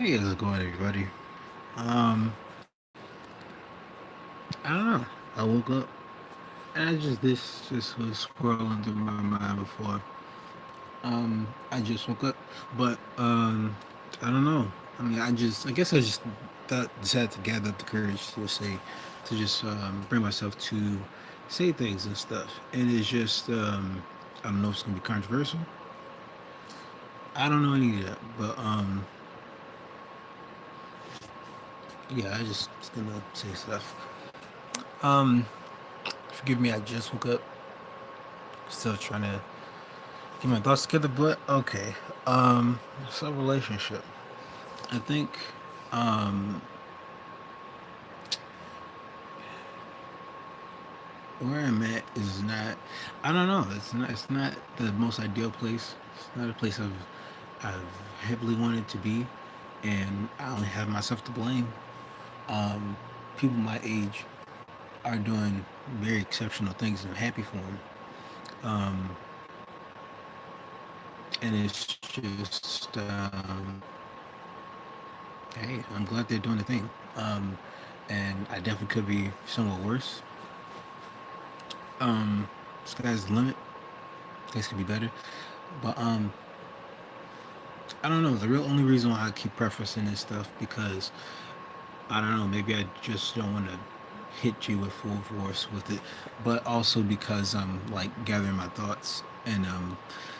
Hey, how's it going, everybody? Um, I don't know. I woke up and this was swirling through my mind before. I just woke up, but I don't know. I guess I just decided to gather up the courage to say, to just bring myself to say things and stuff. And it's just, I don't know if it's gonna be controversial. I don't know any of that, but yeah, I just was gonna say stuff. Um, Forgive me, I just woke up. Still trying to get my thoughts together, but okay. So relationship. I think um where I'm at is not. I don't know. It's not the most ideal place. It's not a place I've heavily wanted to be, and I only have myself to blame. Um, People my age are doing very exceptional things, and I'm happy for them. Um, and it's just hey, I'm glad they're doing the thing. Um, and I definitely could be somewhat worse. Um, Sky's the limit. Things could be better, but I don't know. The real only reason why I keep prefacing this stuff because I don't know. Maybe I just don't want to hit you with full force with it, but also because I'm like gathering my thoughts and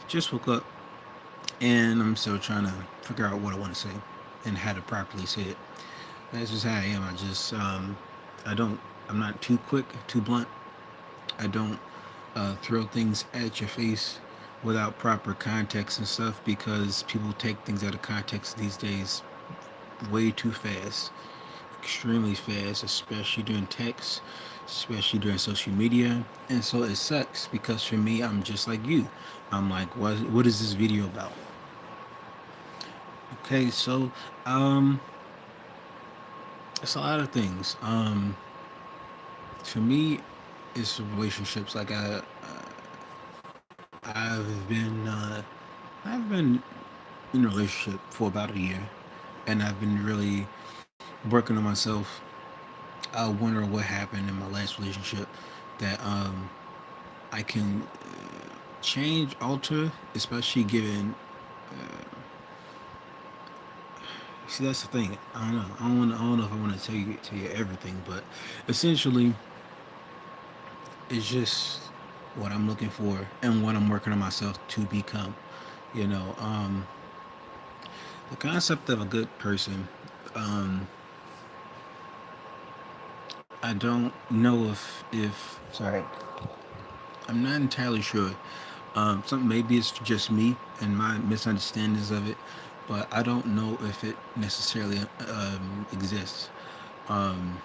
just woke up and I'm still trying to figure out what I want to say and how to properly say it. That's just how I am. I don't, I'm not too quick, too blunt. I don't throw things at your face without proper context and stuff because people take things out of context these days way too fast, extremely fast, especially during text, especially during social media. And so it sucks because for me, I'm just like you. I'm like, what is this video about? Okay, so um, it's a lot of things. For me, it's relationships. I've been I've been in a relationship for about a year, and I've been really working on myself. I wonder what happened in my last relationship that I can change, alter, especially given. See, that's the thing. I don't know. I don't know if I want to tell you everything, but essentially, it's just what I'm looking for and what I'm working on myself to become. You know, the concept of a good person. Um, I don't know if sorry, I'm not entirely sure. Some maybe it's just me and my misunderstandings of it, but I don't know if it necessarily exists. Um,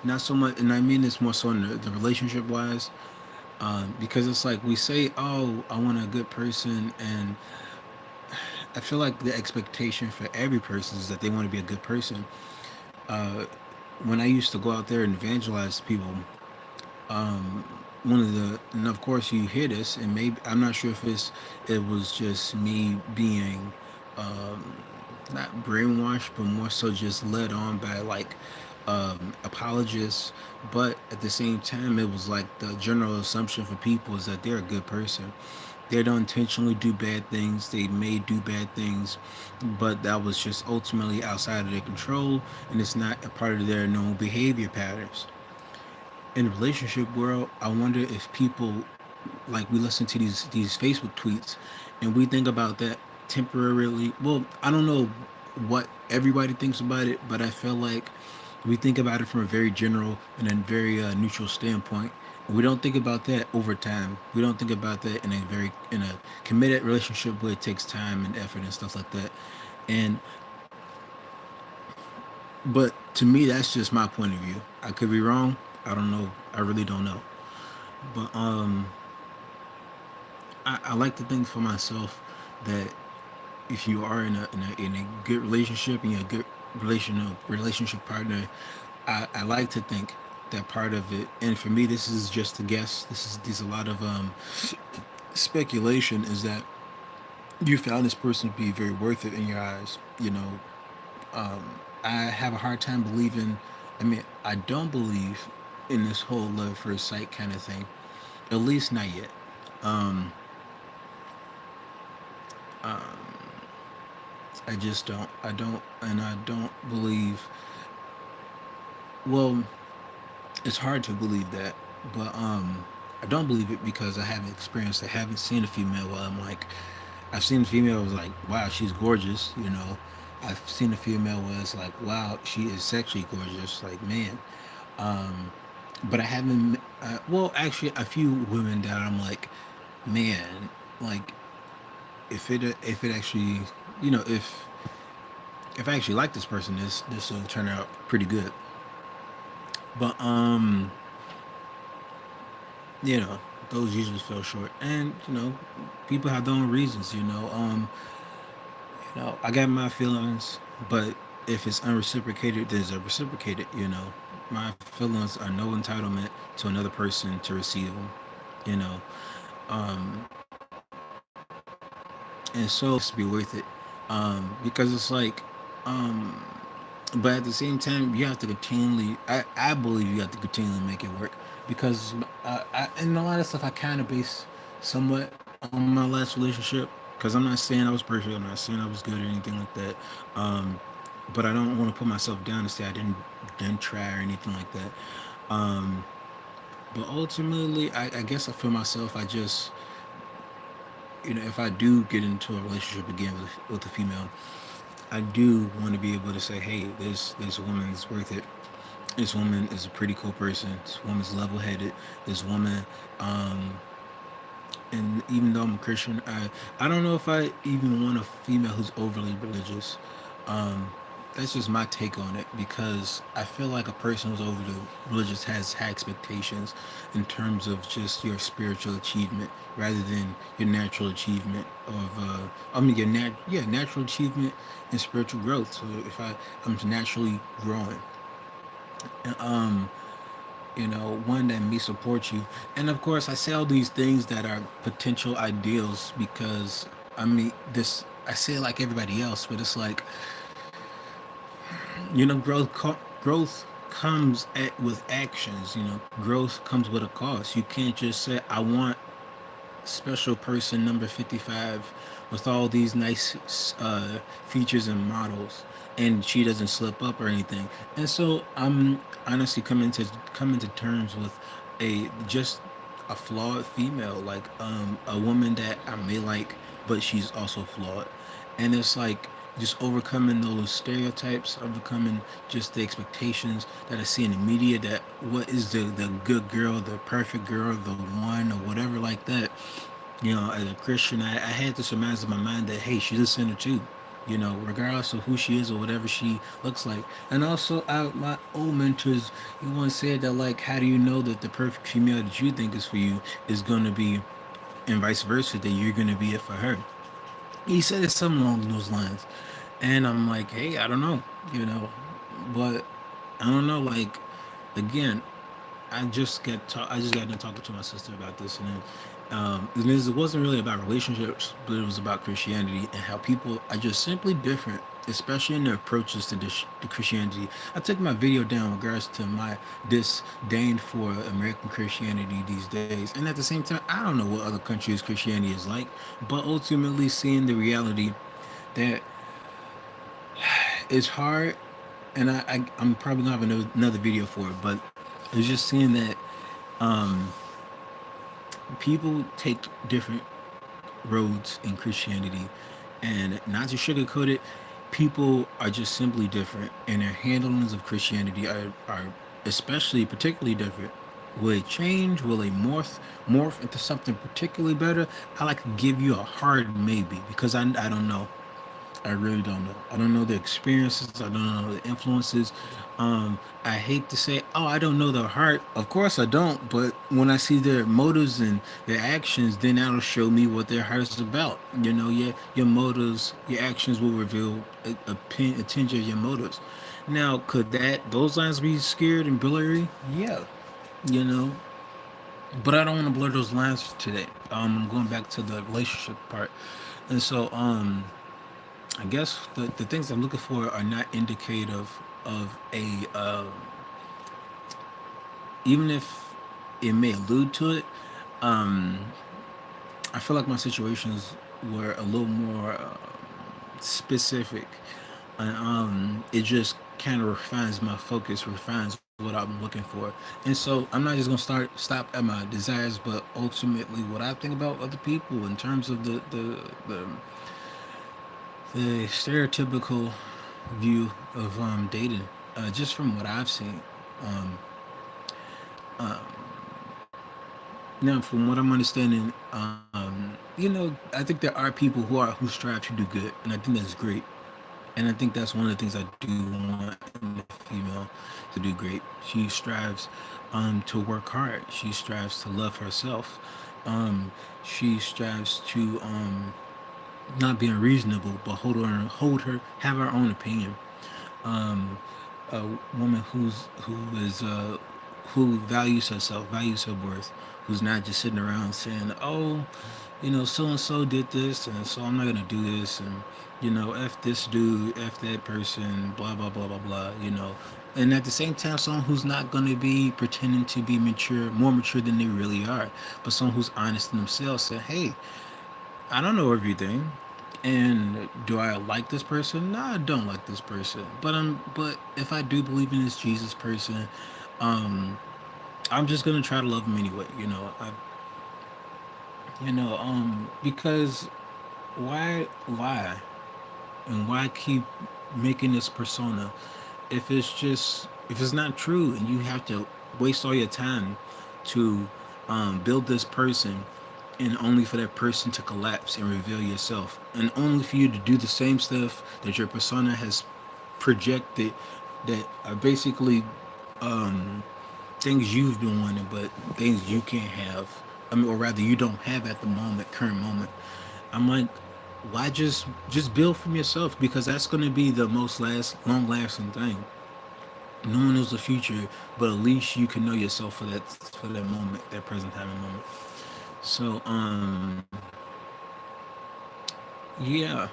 Not so much, and I mean this more so in the relationship wise, because it's like we say, "Oh, I want a good person," and I feel like the expectation for every person is that they want to be a good person. Uh, when I used to go out there and evangelize people, one of the, and of course you hear this, and maybe I'm not sure if it was just me being not brainwashed, but more so just led on by like apologists. But at the same time, it was like the general assumption for people is that they're a good person. They don't intentionally do bad things. They may do bad things, but that was just ultimately outside of their control, and it's not a part of their known behavior patterns. In the relationship world, I wonder if people like we listen to these Facebook tweets and we think about that temporarily. Well, I don't know what everybody thinks about it, but I feel like we think about it from a very general and a very neutral standpoint. We don't think about that over time. We don't think about that in a committed relationship where it takes time and effort and stuff like that. And but to me, that's just my point of view. I could be wrong. I don't know. I really don't know. But I like to think for myself that if you are in a good relationship and you're a good relationship partner, I like to think that part of it. And for me, this is just a guess. This is a lot of speculation. Is that you found this person to be very worth it in your eyes. I have a hard time believing. I mean, I don't believe in this whole love first sight kind of thing. At least not yet. Um, I just don't. I don't, and I don't believe. Well, it's hard to believe that, but I don't believe it because I haven't experienced. I haven't seen a female where I'm like, I've seen a female was like, wow, she's gorgeous. I've seen a female where it's like, wow, she is sexually gorgeous. Like, man. Um, but I haven't. Well, actually, a few women that I'm like, man, like if it actually, if I actually like this person, this will turn out pretty good. But you know, those usually fell short, and people have their own reasons. I got my feelings, but if it's unreciprocated, there's a reciprocated. My feelings are no entitlement to another person to receive them. You know, um, and so it's to be worth it, because it's like, um, but at the same time, you have to continually. I believe you have to continually make it work because and a lot of stuff I kind of base somewhat on my last relationship. Because I'm not saying I was perfect. I'm not saying I was good or anything like that. Um, but I don't want to put myself down and say I didn't try or anything like that. Um, but ultimately, I guess I feel myself. I just, if I do get into a relationship again with a female, I do want to be able to say, hey, this woman is worth it. This woman is a pretty cool person. This woman's level headed. This woman, um, and even though I'm a Christian, I don't know if I even want a female who's overly religious. Um, that's just my take on it because I feel like a person who's overly religious has high expectations in terms of just your spiritual achievement rather than your natural achievement natural achievement and spiritual growth. So if I'm naturally growing, um, one that may support you. And of course, I say all these things that are potential ideals because I mean, I say it like everybody else, but it's like, growth comes with actions. Growth comes with a cost. You can't just say, I want special person number 55 with all these nice features and models, and she doesn't slip up or anything. And so I'm honestly coming to terms with a flawed female, like a woman that I may like, but she's also flawed. And it's like just overcoming those stereotypes, overcoming just the expectations that I see in the media, that what is the good girl, the perfect girl, the one, or whatever like that. As a Christian, I had to surmise in my mind that, hey, she's a sinner too. Regardless of who she is or whatever she looks like. And also, my old mentors, he once said that, like, how do you know that the perfect female that you think is for you is going to be, and vice versa, that you're going to be it for her? He said it's something along those lines. And I'm like, hey, I don't know, you know, but I don't know. Like, again, I just got done talking to my sister about this, and then it wasn't really about relationships, but it was about Christianity and how people are just simply different, especially in their approaches to Christianity. I took my video down in regards to my disdain for American Christianity these days, and at the same time, I don't know what other countries' Christianity is like, but ultimately seeing the reality that it's hard, and I'm probably gonna have another video for it, but it's just seeing that um, people take different roads in Christianity, and not to sugarcoat it, people are just simply different, and their handlings of Christianity are especially particularly different. Will it change? Will it morph into something particularly better? I like to give you a hard maybe because I don't know. I really don't know. I don't know the experiences. I don't know the influences. I hate to say, oh, I don't know their heart. Of course, I don't. But when I see their motives and their actions, then that'll show me what their heart is about. Your motives, your actions will reveal a tinge of your motives. Now, could those lines be scared and blurry? Yeah, you know. But I don't want to blur those lines today. I'm going back to the relationship part. And so I guess the things I'm looking for are not indicative of a even if it may allude to it. um I feel like my situations were a little more specific, and it just kind of refines my focus, refines what I'm looking for. And so I'm not just gonna stop at my desires, but ultimately what I think about other people in terms of the stereotypical view of dating, just from what I've seen. Um, Now, from what I'm understanding, I think there are people who strive to do good, and I think that's great. And I think that's one of the things I do want in a female to do great. She strives to work hard. She strives to love herself. She strives to not be unreasonable, but have her own opinion. A woman who values herself, values her worth, who's not just sitting around saying, "Oh, so and so did this, and so I'm not gonna do this," and f this dude, f that person, blah blah blah blah blah. And at the same time, someone who's not gonna be pretending to be mature, more mature than they really are, but someone who's honest in themselves, saying, "Hey, I don't know everything." And do I like this person? No, I don't like this person. But if I do believe in this Jesus person, um, I'm just gonna try to love him anyway. Because why lie and why keep making this persona if it's not true, and you have to waste all your time to build this person, and only for that person to collapse and reveal yourself, and only for you to do the same stuff that your persona has projected, that are basically um, things you've been wanting, but things you can't have. I mean, or rather, you don't have at the current moment. I'm like, why just build from yourself, because that's going to be the most long lasting thing. No one knows the future, but at least you can know yourself for that moment, that present time and moment. So yeah,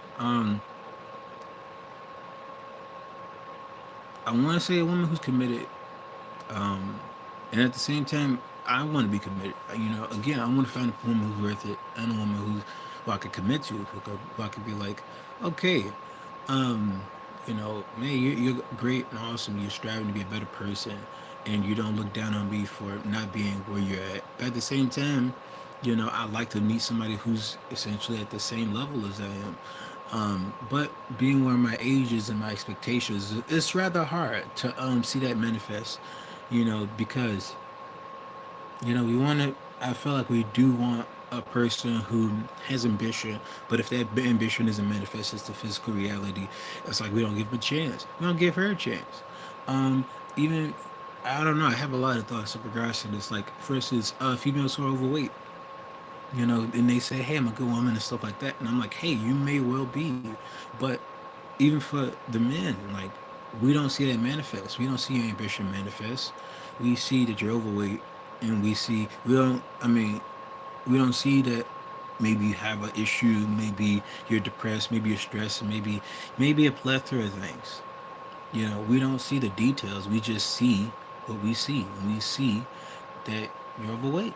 I want to say a woman who's committed, um, and at the same time, I want to be committed. Again, I want to find a woman who's worth it, and a woman who I could commit to, who I could be like, okay, um, man, you're great and awesome. You're striving to be a better person, and you don't look down on me for not being where you're at. But at the same time, I'd like to meet somebody who's essentially at the same level as I am. But being where my age is and my expectations, it's rather hard to see that manifest, because we want to. I feel like we do want a person who has ambition, but if that ambition isn't manifested to physical reality, it's like we don't give them a chance. We don't give her a chance. Even I don't know. I have a lot of thoughts of regards to this. Like, for instance, females who are overweight, and they say, "Hey, I'm a good woman" and stuff like that, and I'm like, "Hey, you may well be," but even for the men, like, we don't see that manifest. We don't see your ambition manifest. We see that you're overweight, and we don't. I mean, we don't see that maybe you have an issue, maybe you're depressed, maybe you're stressed, maybe a plethora of things. We don't see the details. We just see what we see, and we see that you're overweight.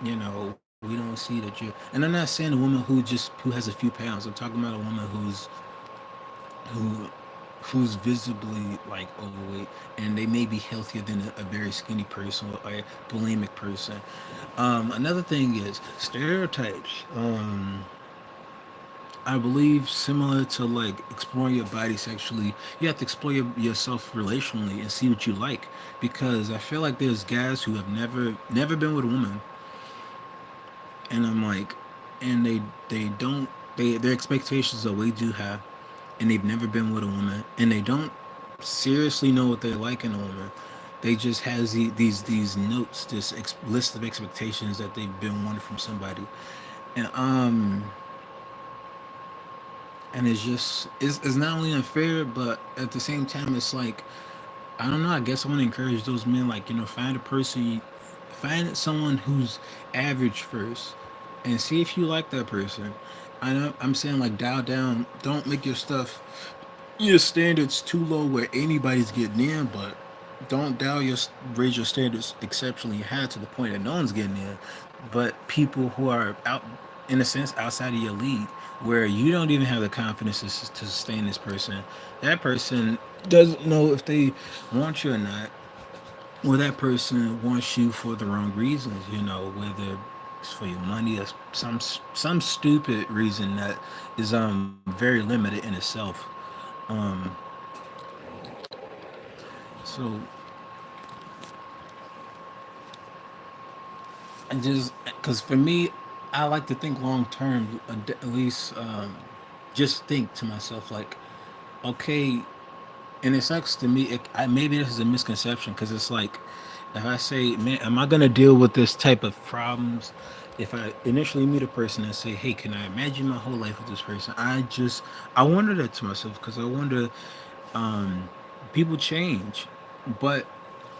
We don't see that you. And I'm not saying a woman who has a few pounds. I'm talking about a woman who who's visibly like overweight, and they may be healthier than a very skinny person or a bulimic person. Another thing is stereotypes. I believe similar to like exploring your body sexually, you have to explore yourself relationally and see what you like. Because I feel like there's guys who have never been with a woman, and I'm like, and they don't their expectations are way too high, and they've never been with a woman, and they don't seriously know what they like in a woman. They just has these notes, list of expectations that they've been wanting from somebody, and it's not only unfair, but at the same time, it's like, I don't know. I guess I want to encourage those men, like, find someone who's average first, and see if you like that person. I know I'm saying like dial down. Don't make your standards too low where anybody's getting in, but don't raise your standards exceptionally high to the point that no one's getting in. But people who are out, in a sense, outside of your league, where you don't even have the confidence to sustain this person, that person doesn't know if they want you or not. Well, that person wants you for the wrong reasons, whether it's for your money or some stupid reason that is very limited in itself. Um, so I just because for me, I like to think long term. At least, just think to myself like, okay, and it sucks to me. Maybe this is a misconception because it's like, if I say, man, am I gonna deal with this type of problems? If I initially meet a person and say, hey, can I imagine my whole life with this person? I wonder that to myself because I wonder, um, people change, but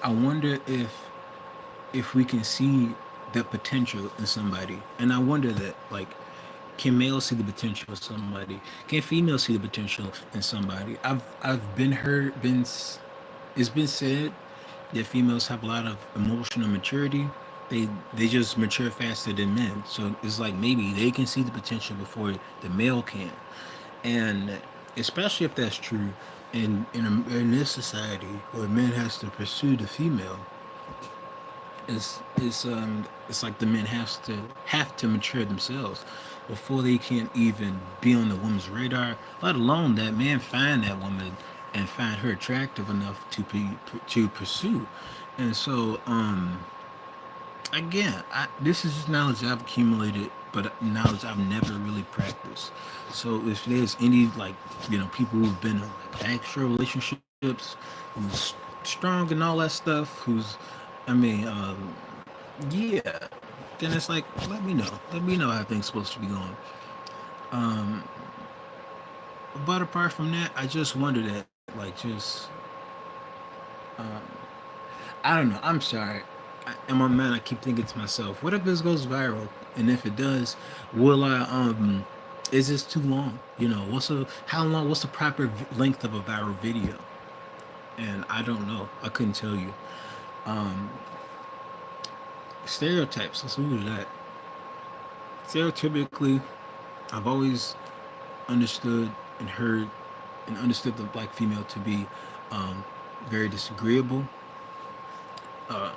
I wonder if we can see the potential in somebody, and I wonder that like, can males see the potential in somebody? Can females see the potential in somebody? I've been heard been it's been said that females have a lot of emotional maturity. They just mature faster than men. So it's like maybe they can see the potential before the male can. And especially if that's true in this society where men has to pursue the female, it's like the men have to mature themselves before they can even be on the woman's radar, let alone that man find that woman and find her attractive enough to pursue. And so, again, this is just knowledge I've accumulated, but knowledge I've never really practiced. So if there's any, like, people who've been in like actual relationships, who's strong and all that stuff, I mean, yeah, then it's like, let me know how things supposed to be going. Um, but apart from that, I just wonder that, like, um, I don't know. I'm sorry. In my mind, I keep thinking to myself, what if this goes viral? And if it does, will I? Is this too long? How long? What's the proper length of a viral video? And I don't know. I couldn't tell you. Um, Stereotypes. Let's move to that. Stereotypically, I've always understood and heard and understood the black female to be, um, very disagreeable, uh,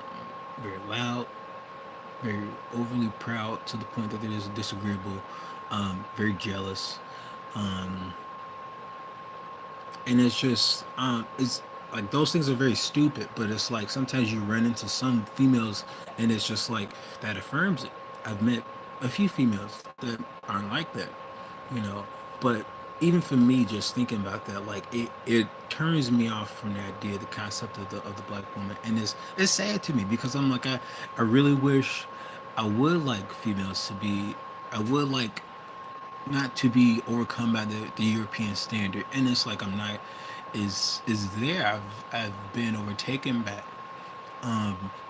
very loud, very overly proud to the point that it is disagreeable, very jealous, um, and it's like those things are very stupid. But it's like sometimes you run into some females, and it's just like that affirms it. I've met a few females that aren't like that, you know. But even for me, just thinking about that, like it turns me off from the idea, the concept of the black woman, and it's sad to me because I'm like I really wish I would like females to be. I would like not to be overcome by the European standard, and it's like I'm not is there. I've been overtaken by.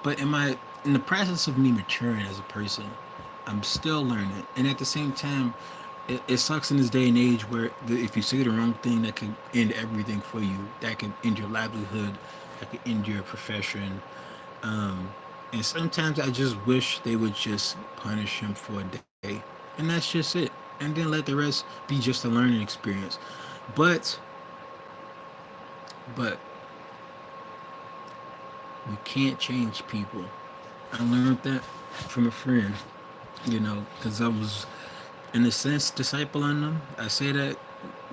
But in the process of me maturing as a person, I'm still learning, and at the same time, it sucks in this day and age where if you say the wrong thing, that can end everything for you. That can end your livelihood. That can end your profession. Um, and sometimes I just wish they would just punish him for a day, and that's just it. And then let the rest be just a learning experience. But but we can't change people. I learned that from a friend, because I was, in a sense, discipling them. I say that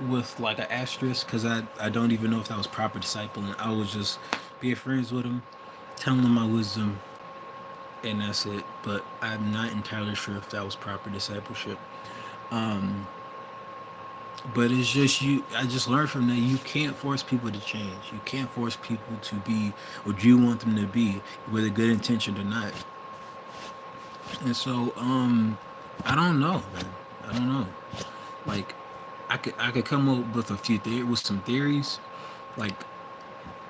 with like an asterisk because I don't even know if that was proper discipling. I was just being friends with them, telling them my wisdom, and that's it. But I'm not entirely sure if that was proper discipleship. Um, but it's just you. I just learned from that you can't force people to change. You can't force people to be what you want them to be with a good intention or not. And so, I don't know, man. I don't know. Like, I could come up with with some theories, like,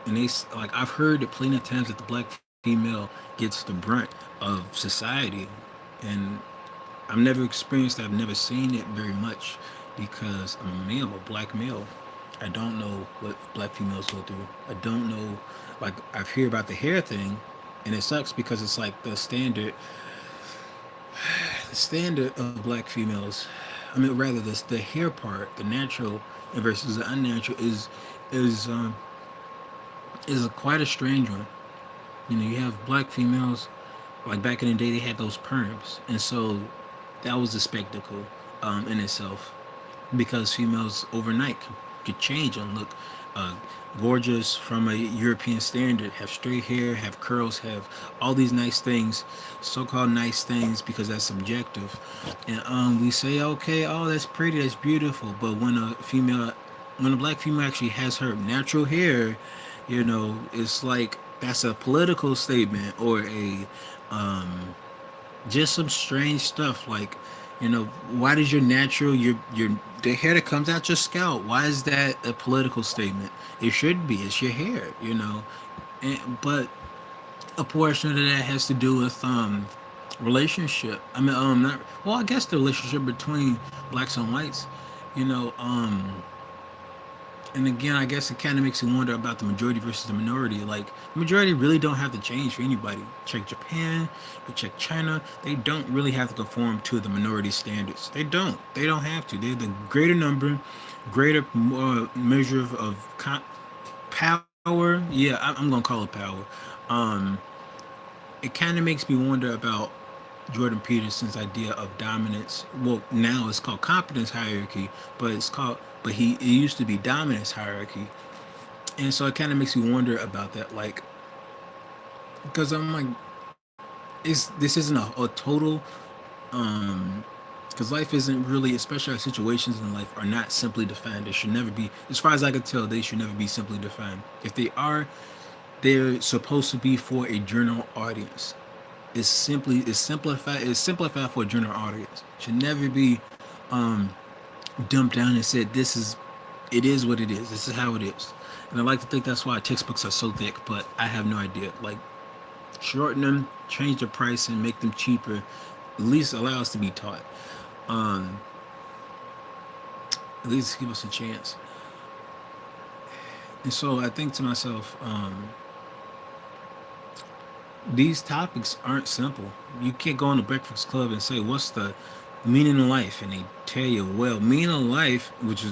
like I've heard it plenty of times that the black female gets the brunt of society, and I've never experienced it. I've never seen it very much because I'm a male, a black male. I don't know what black females go through. I don't know. Like I've heard about the hair thing, and it sucks because it's like the standard of black females. I mean, rather the hair part, the natural versus the unnatural is is a quite a strange one. You know, you have black females like back in the day they had those perms, and so that was a spectacle in itself because females overnight could change and look uh, gorgeous from a European standard, have straight hair, have curls, have all these nice things, so-called nice things because that's subjective, and we say okay, oh that's pretty, that's beautiful, but when a black female actually has her natural hair, you know, it's like that's a political statement or a just some strange stuff like, you know, why does your natural your the hair that comes out your scalp, why is that a political statement? It should be, it's your hair, you know. But a portion of that has to do with relationship. I mean not, well, I guess the relationship between blacks and whites, you know. And again, I guess it kind of makes you wonder about the majority versus the minority. Like, the majority really don't have to change for anybody. Check Japan, but check China. They don't really have to conform to the minority standards. They don't. They don't have to. They're the greater number, greater measure of power. Yeah, I'm gonna call it power. Um, it kind of makes me wonder about Jordan Peterson's idea of dominance. Well, now it's called competence hierarchy, but it used to be dominance hierarchy. And so it kind of makes me wonder about that, like, because I'm like, is this isn't a total, because life isn't really, especially our situations in life are not simply defined. They should never be, as far as I could tell, they should never be simply defined. If they are, they're supposed to be for a general audience. It's simplified for a general audience. Should never be dumped down and said this is, it is what it is. This is how it is. And I like to think that's why textbooks are so thick, but I have no idea. Like, shorten them, change the price, and make them cheaper. At least allow us to be taught. Um, at least give us a chance. And so I think to myself, these topics aren't simple. You can't go on the Breakfast Club and say, "What's the meaning of life?" And they tell you, "Well, meaning of life," which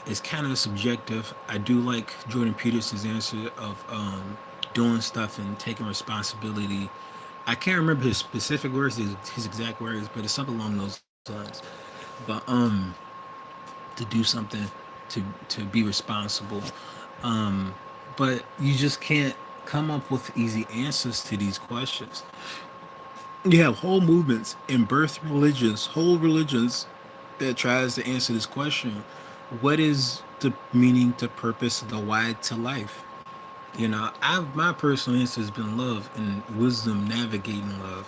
is kind of subjective. I do like Jordan Peterson's answer of doing stuff and taking responsibility. I can't remember his specific words, his exact words, but it's something along those lines. But to do something, to be responsible. Um, but you just can't come up with easy answers to these questions. You have whole movements and birth religions, whole religions that tries to answer this question. What is the meaning to purpose, the why to life? You know, I've my personal answer has been love and wisdom navigating love,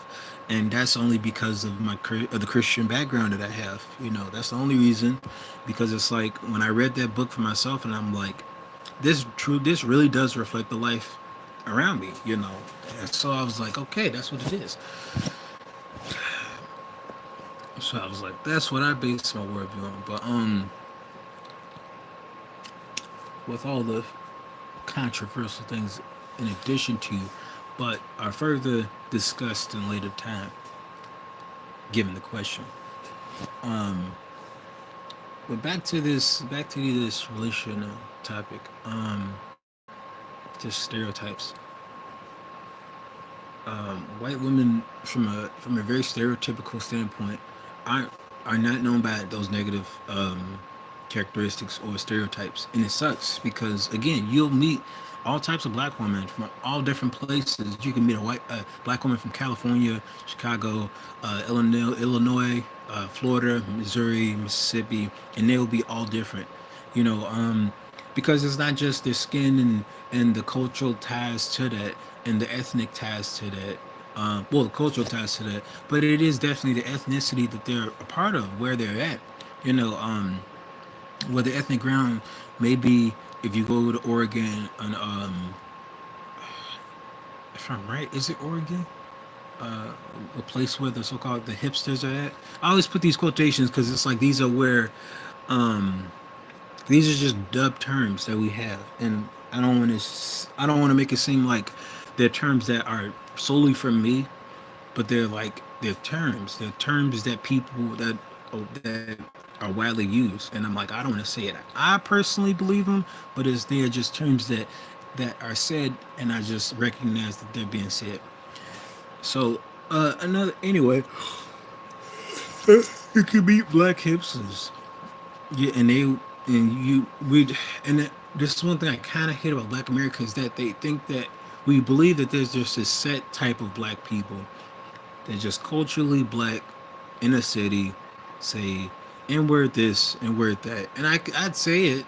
and that's only because of of the Christian background that I have. You know, that's the only reason, because it's like when I read that book for myself, and I'm like, this really does reflect the life around me. You know, and so I was like, okay, that's what it is. So I was like, that's what I base my worldview on. But with all the controversial things in addition to, but are further discussed in later time, given the question. Um, but back to this relation topic. Just stereotypes. White women, from a very stereotypical standpoint, aren't are not known by those negative characteristics or stereotypes, and it sucks because again, you'll meet all types of black women from all different places. You can meet a black woman from California, Chicago, Illinois, Florida, Missouri, Mississippi, and they will be all different. You know, because it's not just their skin and the cultural ties to that and the ethnic ties to that. Well, the cultural ties to that, but it is definitely the ethnicity that they're a part of, where they're at. You know, where the ethnic ground may be. If you go to Oregon, and if I'm right, is it Oregon? a place where the so-called the hipsters are at. I always put these quotations because it's like these are where these are just dub terms that we have, and I don't want to make it seem like they're terms that are solely for me, but they're terms that people that are widely used, and I'm like, I don't want to say it. I personally believe them, but they're just terms that are said, and I just recognize that they're being said. So another anyway, you can meet black hipsters. Yeah, and you we and this is one thing I kind of hate about Black America is that they think that we believe that there's just a set type of black people. They're just culturally black in a city, say, and word this and word that, and I'd say it,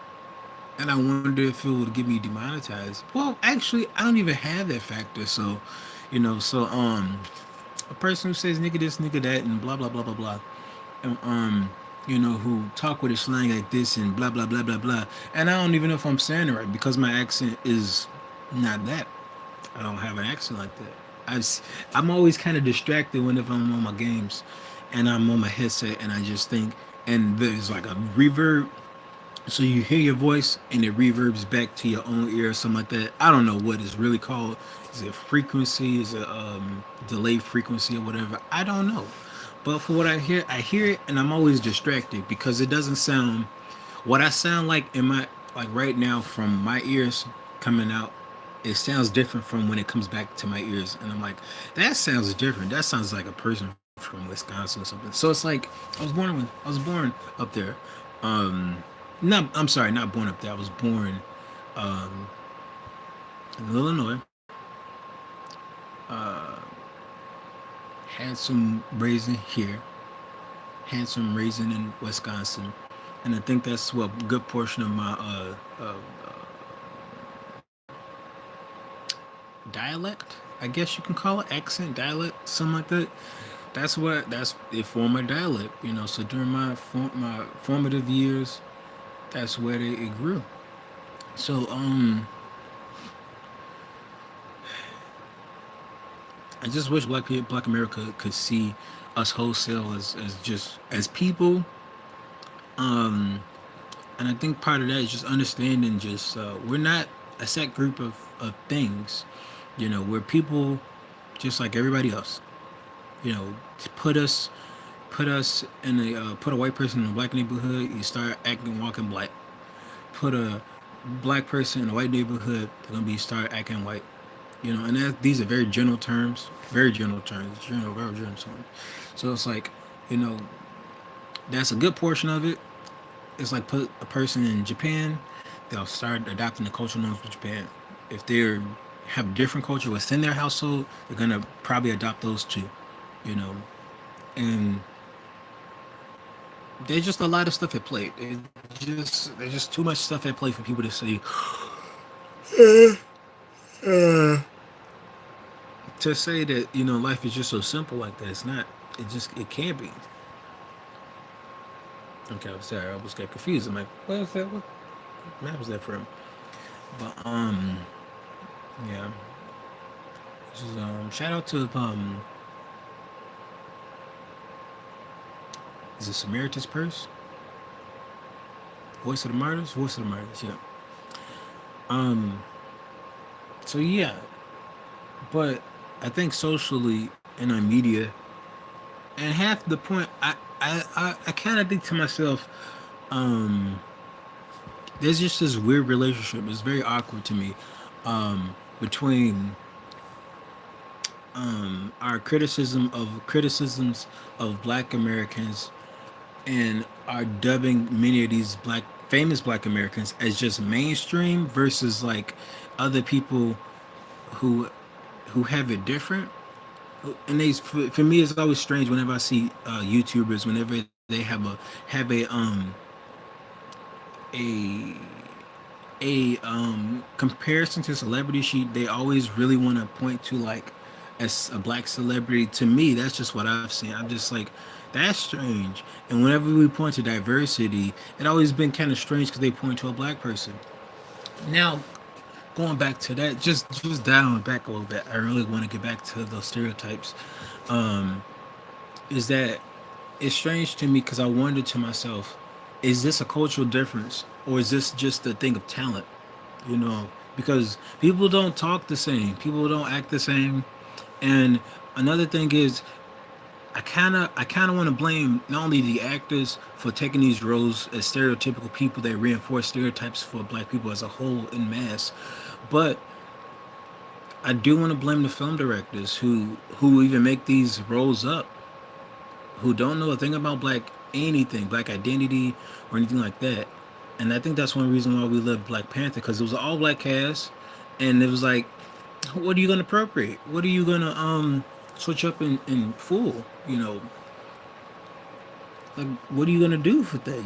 and I wonder if it would get me demonetized. Well, actually, I don't even have that factor, so a person who says nigga this, nigga that, and blah blah blah blah blah, um, who talk with a slang like this and blah blah blah blah blah. And I don't even know if I'm saying it right because my accent is not that. I don't have an accent like that. I'm always kind of distracted whenever I'm on my games, and I'm on my headset, and I just think, and there's like a reverb, so you hear your voice and it reverbs back to your own ear or something like that. I don't know what it's really called. Is it frequency? Is it delay frequency or whatever? I don't know. But for what I hear it and I'm always distracted because it doesn't sound what I sound like in my like right now from my ears coming out. It sounds different from when it comes back to my ears, and I'm like, that sounds different. That sounds like a person from Wisconsin or something. So it's like I was born up there. Not I'm sorry, not born up there. I was born um, in Illinois. Uh, had some raising here, had some raising in Wisconsin, and I think that's what a good portion of my dialect, I guess you can call it accent, dialect, something like that. That's a form of dialect, So during my formative years, that's where it grew. So I just wish Black America could see us wholesale as just as people. Um, and I think part of that is just understanding just we're not a set group of things. We're people just like everybody else. To put a white person in a black neighborhood, you start acting walking black. Put a black person in a white neighborhood, they're gonna be start acting white. And these are very general terms, very general terms. So it's like, you know, that's a good portion of it. It's like put a person in Japan, they'll start adopting the cultural norms of Japan. If they have different culture within their household, they're gonna probably adopt those too, you know. And there's just a lot of stuff at play. There's just too much stuff at play for people to say that life is just so simple like that. It's not. It can't be. Okay, I'm sorry. I was got confused. I'm like, what is that? What map is that from? But yeah. This is, shout out to is it Samaritan's Purse? Voice of the Martyrs? Voice of the Martyrs, yeah. Um so yeah, but I think socially in our media and half the point I kinda think to myself, um, there's just this weird relationship. It's very awkward to me. Between our criticisms of black Americans and are dubbing many of these famous black Americans as just mainstream versus like other people who have it different. And for me it's always strange whenever I see YouTubers whenever they a comparison to celebrity sheet, they always really want to point to like as a black celebrity. To me, that's just what I've seen. I'm just like, that's strange. And whenever we point to diversity, it always been kind of strange because they point to a black person. Now, going back to that, just dialing back a little bit. I really want to get back to those stereotypes. Um, is that it's strange to me because I wondered to myself, is this a cultural difference or is this just a thing of talent? You know, because people don't talk the same, people don't act the same, and another thing is I kind of want to blame not only the actors for taking these roles as stereotypical people that reinforce stereotypes for black people as a whole in mass, but I do want to blame the film directors who even make these roles up, who don't know a thing about anything, black identity or anything like that. And I think that's one reason why we love Black Panther because it was an all black cast, and it was like, what are you gonna appropriate? What are you gonna switch up in full? You know, like what are you gonna do for that?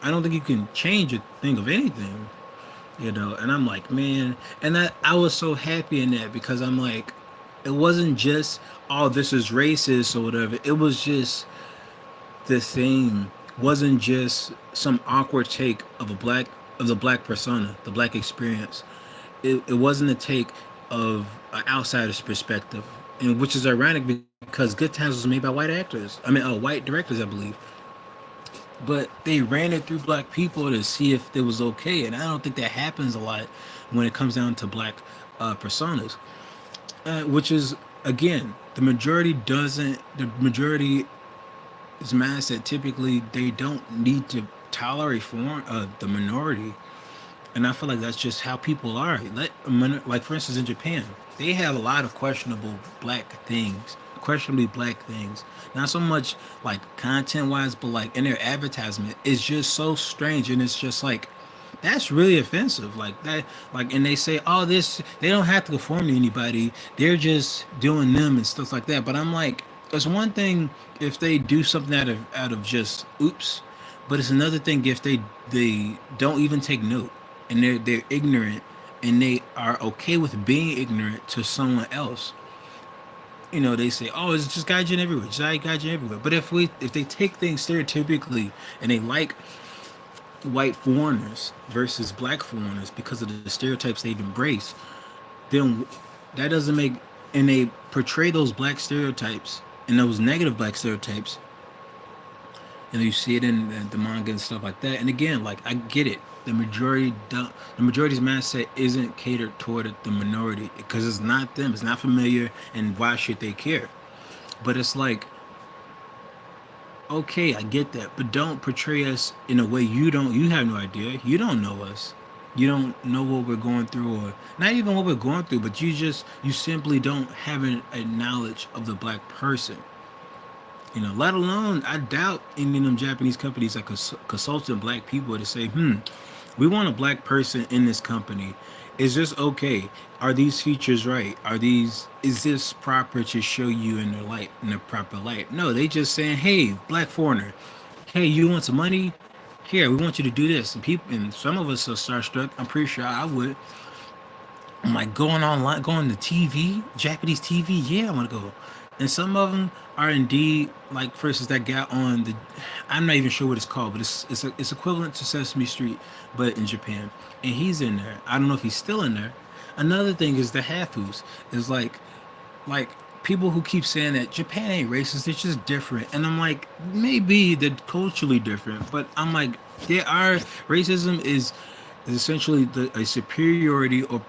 I don't think you can change a thing of anything. You know, and I'm like, man, and I was so happy in that because I'm like, it wasn't just, oh, this is racist or whatever. It was just the theme wasn't just some awkward take of the black persona, the black experience. It wasn't a take of an outsider's perspective, and which is ironic because Good Times was made by white actors. I mean, white directors, I believe. But they ran it through black people to see if it was okay, and I don't think that happens a lot when it comes down to black personas. Which is again, the majority doesn't. The majority is mindset. Typically, they don't need to tolerate the minority, and I feel like that's just how people are. Like for instance, in Japan, they have a lot of questionably black things. Not so much like content wise, but like in their advertisement, it's just so strange, and it's just like that's really offensive. Like that, like, and they say, "Oh, this they don't have to conform to anybody. They're just doing them and stuff like that." But I'm like, it's one thing if they do something out of just oops, but it's another thing if they don't even take note and they're ignorant and they are okay with being ignorant to someone else. You know, they say, "Oh, it's just gaijin everywhere, just gaijin everywhere." But if they take things stereotypically and they like white foreigners versus black foreigners because of the stereotypes they've embraced, then that doesn't make and they portray those black stereotypes and those negative black stereotypes, and you see it in the manga and stuff like that. And again, like I get it, the majority's mindset isn't catered toward the minority because it's not them, it's not familiar, and why should they care? But it's like, okay, I get that, but don't portray us in a way you have no idea. You don't know us. You don't know what we're going through, or not even what we're going through, but you simply don't have a knowledge of the black person. You know, let alone, I doubt any of them Japanese companies that consulting black people to say, we want a black person in this company. Is this okay? Are these features right? Is this proper to show you in the proper light? No, they just saying, hey, black foreigner, hey, you want some money? Here, we want you to do this. And people, and some of us are starstruck. I'm pretty sure I would. I'm like going online, going to TV, Japanese TV. Yeah, I want to go. And some of them are indeed like, for instance, that guy on the, I'm not even sure what it's called, but it's equivalent to Sesame Street, but in Japan, and he's in there. I don't know if he's still in there. Another thing is the Hafus is like people who keep saying that Japan ain't racist, it's just different. And I'm like, maybe they're culturally different, but I'm like, there are racism is essentially a superiority or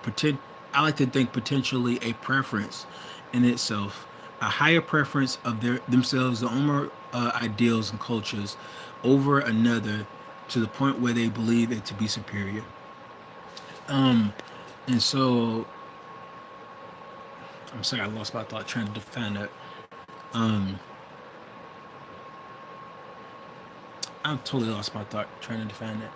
I like to think potentially a preference in itself, a higher preference of themselves, their own ideals and cultures over another to the point where they believe it to be superior. Um, and so I'm sorry, I lost my thought trying to define that. Um, I've totally lost my thought trying to define that.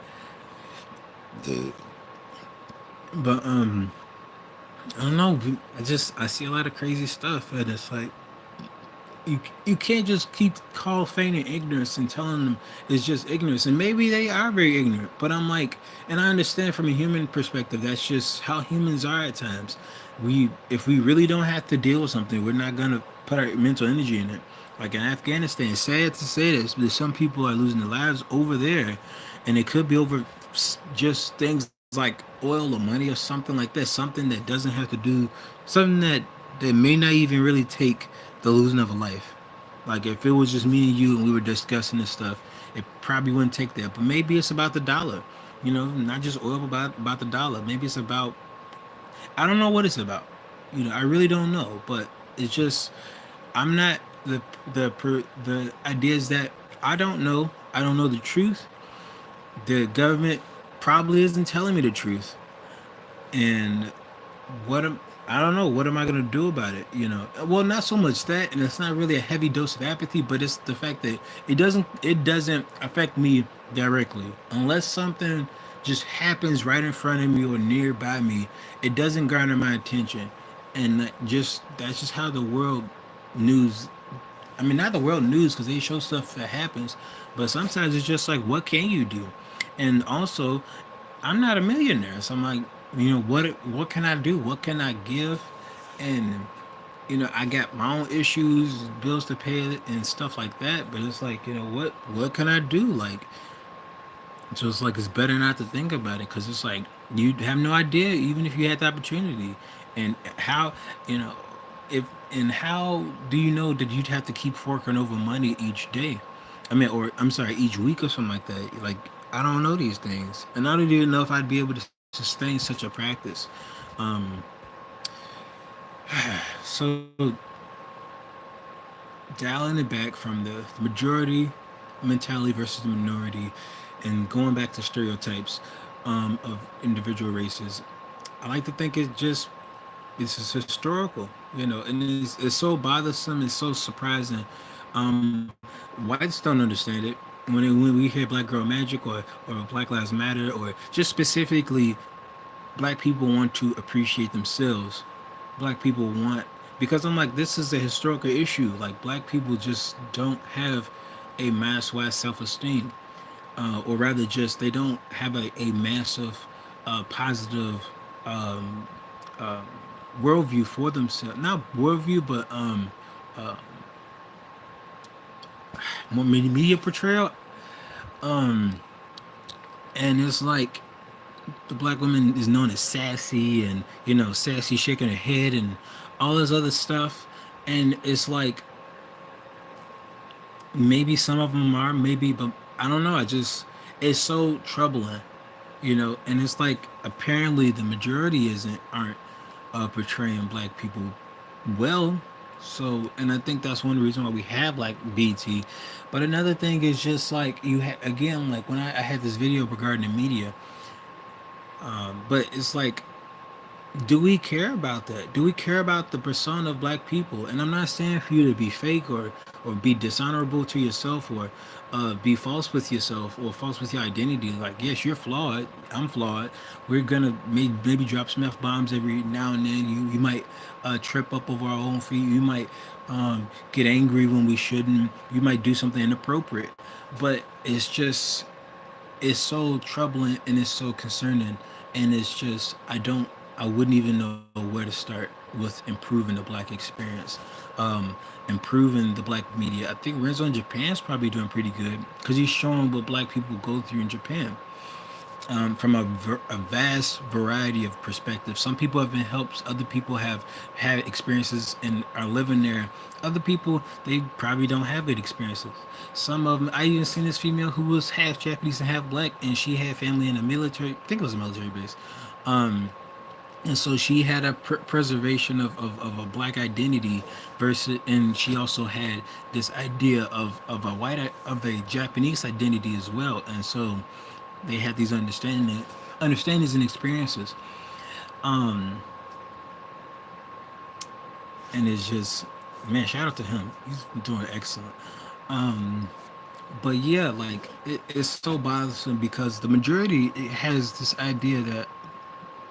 But I don't know. I see a lot of crazy stuff, and it's like you can't just keep call feigning ignorance and telling them it's just ignorance, and maybe they are very ignorant. But I'm like, and I understand from a human perspective, that's just how humans are at times. If we really don't have to deal with something, we're not gonna put our mental energy in it. Like in Afghanistan, sad to say this, but some people are losing their lives over there, and it could be over just things like oil or money or something like that, something that doesn't have to do, something that may not even really take the losing of a life. Like if it was just me and you and we were discussing this stuff, it probably wouldn't take that. But maybe it's about the dollar, not just oil, about the dollar. Maybe it's about, I don't know what it's about. I really don't know. But it's just, I'm not the idea is that I don't know. I don't know the truth. The government probably isn't telling me the truth, and what am I don't know, what am I gonna do about it? Well, not so much that, and it's not really a heavy dose of apathy, but it's the fact that it doesn't affect me directly unless something just happens right in front of me or nearby me. It doesn't garner my attention, and that's just how the world news. I mean, not the world news because they show stuff that happens, but sometimes it's just like, what can you do? And also, I'm not a millionaire, so I'm like, what can I do? What can I give? And I got my own issues, bills to pay, and stuff like that. But it's like, what can I do? Like, so it's like it's better not to think about it because it's like you have no idea, even if you had the opportunity, and how you know if and how do you know that you'd have to keep forking over money each day? I mean, or I'm sorry, each week or something like that. Like I don't know these things, and I don't even know if I'd be able to sustain such a practice. Um, so dialing it back from the majority mentality versus the minority, and going back to stereotypes of individual races, I like to think it's historical, and it's so bothersome, it's so surprising. Whites don't understand it when we hear Black Girl Magic or Black Lives Matter or just specifically Black people want to appreciate themselves. Black people want, because I'm like, this is a historical issue. Like Black people just don't have a mass wide self esteem, or rather, just they don't have a massive positive um, uh, worldview for themselves. Not worldview, but uh, more media portrayal. Um, and it's like the black woman is known as sassy, and sassy shaking her head and all this other stuff. And it's like maybe some of them are, maybe, but I don't know. I just it's so troubling, and it's like apparently the majority isn't aren't portraying black people well. So, and I think that's one reason why we have like BT. But another thing is just like again, like when I had this video regarding the media, but it's like, do we care about that? Do we care about the persona of black people? And I'm not saying for you to be fake or be dishonorable to yourself or be false with yourself or false with your identity. Like, yes, you're flawed. I'm flawed. We're gonna maybe drop some f bombs every now and then. You might trip up over our own feet. You might get angry when we shouldn't. You might do something inappropriate. But it's so troubling and it's so concerning, and it's just I wouldn't even know where to start with improving the black experience, improving the black media. I think Renzo in Japan's probably doing pretty good because he's showing what black people go through in Japan, from a vast variety of perspectives. Some people have been helped, other people have had experiences and are living there. Other people, they probably don't have good experiences. Some of them, I even seen this female who was half Japanese and half black, and she had family in a military, I think it was a military base. Um, and so she had a preservation of a black identity versus, and she also had this idea of a Japanese identity as well. And so they had these understandings and experiences. Um, and it's just, man, shout out to him. He's doing excellent. Um, but yeah, like it's so bothersome because the majority it has this idea that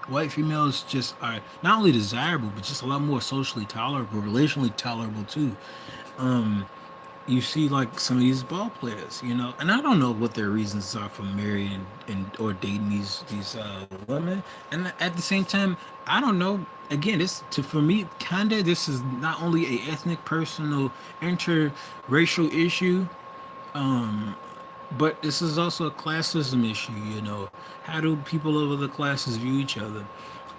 white females just are not only desirable but just a lot more socially tolerable, relationally tolerable too. Um, you see like some of these ball players, and I don't know what their reasons are for marrying and or dating these women. And at the same time, I don't know. Again, this to for me, kinda this is not only a ethnic, personal, interracial issue. Um, But this is also a classism issue, you know. How do people of other classes view each other?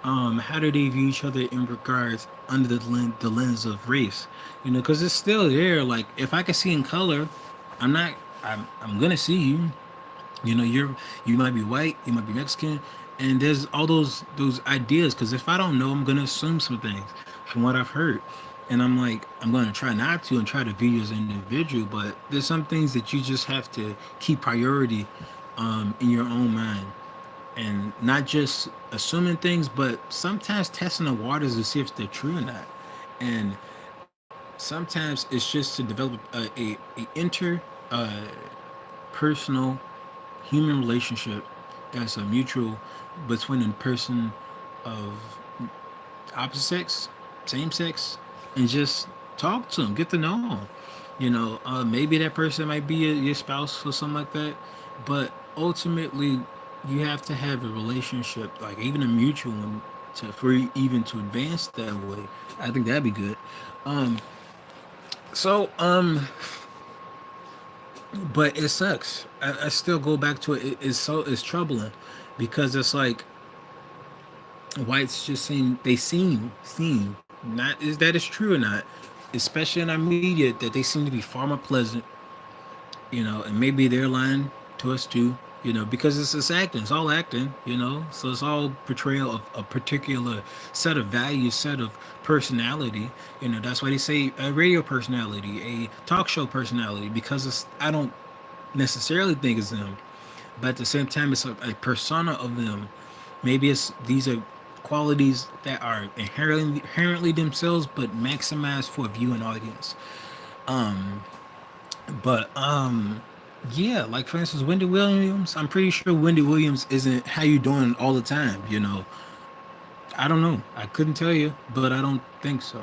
How do they view each other in regards under the lens of race? You know, because it's still there. Like, if I can see in color, I'm not. I'm gonna see you. You know, you might be white, you might be Mexican, and there's all those ideas. Because if I don't know, I'm gonna assume some things from what I've heard, and I'm like, I'm gonna try not to and try to view you as an individual. But there's some things that you just have to keep priority in your own mind, and not just assuming things, but sometimes testing the waters to see if they're true or not. And sometimes it's just to develop a inter uh, personal human relationship that's a mutual between a person of opposite sex, same sex, and just talk to them, get to know them. You know, maybe that person might be your spouse or something like that, but ultimately, you have to have a relationship, like even a mutual one, to for even to advance that way. I think that'd be good. Um, so but it sucks. I still go back to it. It's troubling because it's like whites just seem not is that is true or not, especially in our media that they seem to be far more pleasant, you know, and maybe they're lying to us too, you know, because it's acting, it's all acting, you know, so it's all portrayal of a particular set of values, set of personality, you know. That's why they say a radio personality, a talk show personality, because it's I don't necessarily think it's them, but at the same time, it's a persona of them. Maybe it's these are qualities that are inherently themselves, but maximized for a viewing audience. Um, but yeah, like for instance, Wendy Williams. I'm pretty sure Wendy Williams isn't how you doing all the time. You know, I don't know. I couldn't tell you, but I don't think so.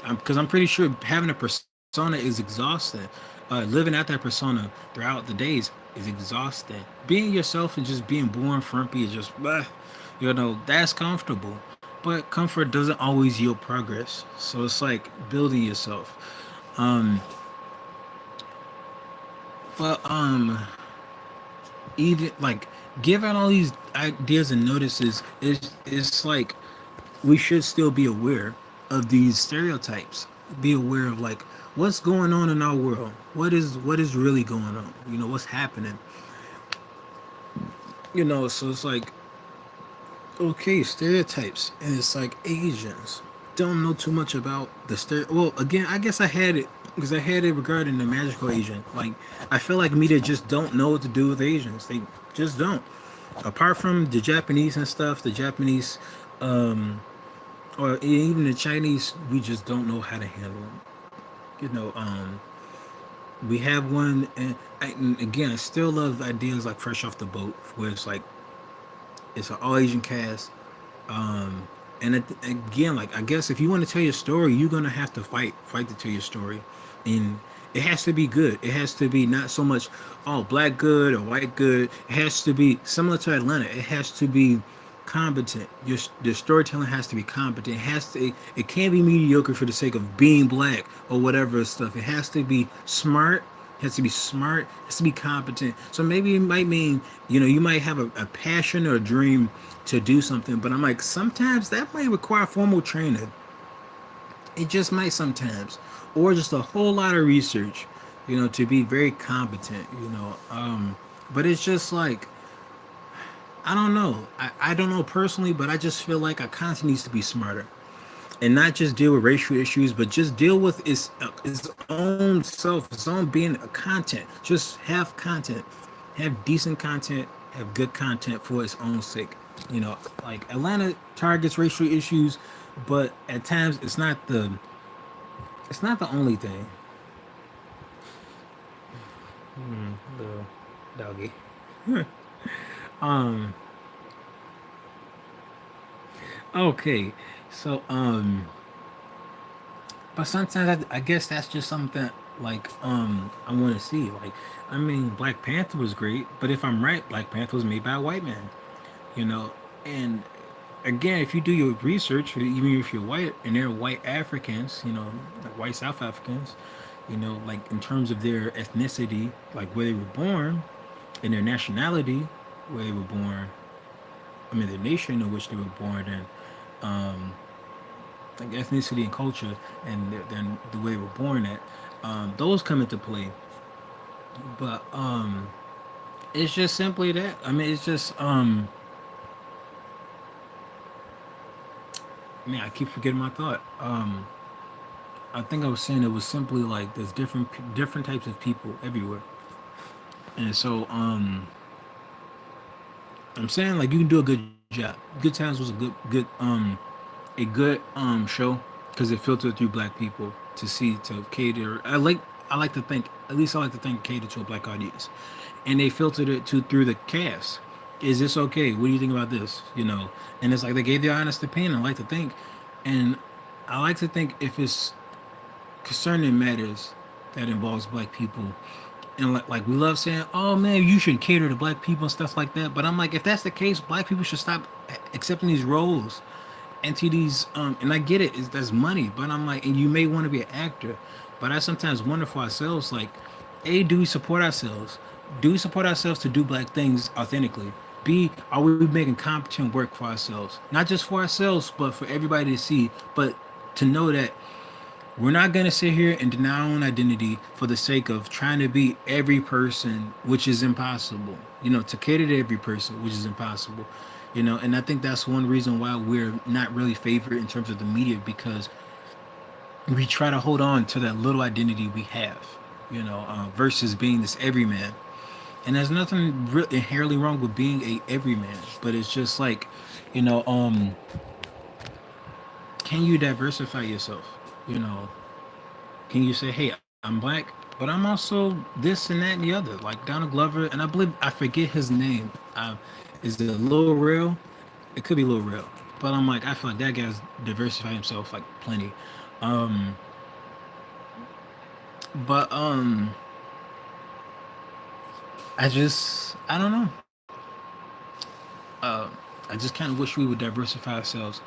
Because I'm pretty sure having a persona is exhausting. Living out that persona throughout the days is exhausting. Being yourself and just being boring, frumpy is just, you know, that's comfortable. But comfort doesn't always yield progress. So it's like building yourself. Um, but even like given all these ideas and notices, it's like we should still be aware of these stereotypes. Be aware of like what's going on in our world. What is really going on? You know, what's happening? You know, so it's like okay, stereotypes, and it's like Asians don't know too much about the Well, again, I guess I had it because I had it regarding the magical Asian. Like, I feel like media just don't know what to do with Asians. They just don't. Apart from the Japanese and stuff, the Japanese, um, or even the Chinese, we just don't know how to handle them. You know, we have one, and again, I still love ideas like Fresh Off the Boat, where it's like it's an all Asian cast. Um, and again, like I guess if you want to tell your story, you're gonna have to fight to tell your story, and it has to be good. It has to be not so much oh black good or white good. It has to be similar to Atlanta. It has to be competent. Your storytelling has to be competent. It has to. It can't be mediocre for the sake of being black or whatever stuff. It has to be smart. It has to be smart. It has to be competent. So maybe it might mean you might have a passion or a dream to do something, but I'm like sometimes that might require formal training. It just might sometimes, or just a whole lot of research, to be very competent. But it's just like I don't know. I don't know personally, but I just feel like our content needs to be smarter and not just deal with racial issues, but just deal with its own self, its own being a content. Just have content, have decent content, have good content for its own sake. Like Atlanta targets racial issues, but at times it's not the only thing. The doggy. um. Okay. So but sometimes I guess that's just something like I want to see. Like I mean, Black Panther was great, but if I'm right, Black Panther was made by a white man. You know, and again, if you do your research, even if you're white and they're white Africans, like white South Africans, like in terms of their ethnicity, like where they were born, and their nationality, where they were born. I mean, the nation in which they were born in, um, like ethnicity and culture, and then the way they were born at. Those come into play, but it's just simply that. I mean, it's just man, I keep forgetting my thought. I think I was saying it was simply like there's different types of people everywhere, and so I'm saying like you can do a good job. Good Times was a good show because it filtered through black people to cater. I like to think, at least I like to think, cater to a black audience, and they filtered it to through the cast. Is this okay? What do you think about this? And it's like they gave their honest opinion. I like to think, and I like to think if it's concerning matters that involves black people, and like we love saying, oh man, you should cater to black people and stuff like that. But I'm like, if that's the case, black people should stop accepting these roles into these and I get it, that's money, but I'm like, and you may want to be an actor, but I sometimes wonder for ourselves, like, A, do we support ourselves? Do we support ourselves to do black things authentically? B, are we making competent work for ourselves? Not just for ourselves, but for everybody to see, but to know that we're not going to sit here and deny our own identity for the sake of trying to be every person, which is impossible. To cater to every person, which is impossible. And I think that's one reason why we're not really favored in terms of the media, because we try to hold on to that little identity we have, versus being this everyman. And there's nothing inherently wrong with being a everyman, but it's just like, you know, um, can you diversify yourself? You know, can you say, hey, I'm black, but I'm also this and that and the other, like Donald Glover, and I believe I forget his name. Is it Lil Real? It could be Lil Real, but I'm like, I feel like that guy's diversified himself like plenty. Um, but I don't know. Uh, I just kind of wish we would diversify ourselves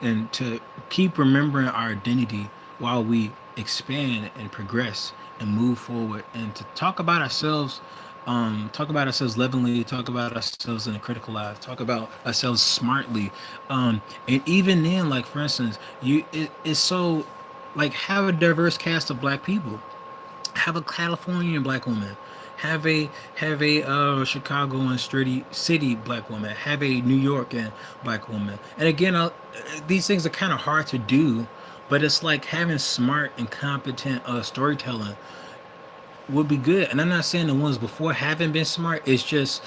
and to keep remembering our identity while we expand and progress and move forward, and to talk about ourselves lovingly, talk about ourselves in a critical eye, talk about ourselves smartly, and even then, like for instance, it's so like have a diverse cast of black people, have a Californian black woman, have a Chicago and sturdy city black woman, have a New York and black woman. And again, these things are kind of hard to do, but it's like having smart and competent storytelling would be good. And I'm not saying the ones before haven't been smart. It's just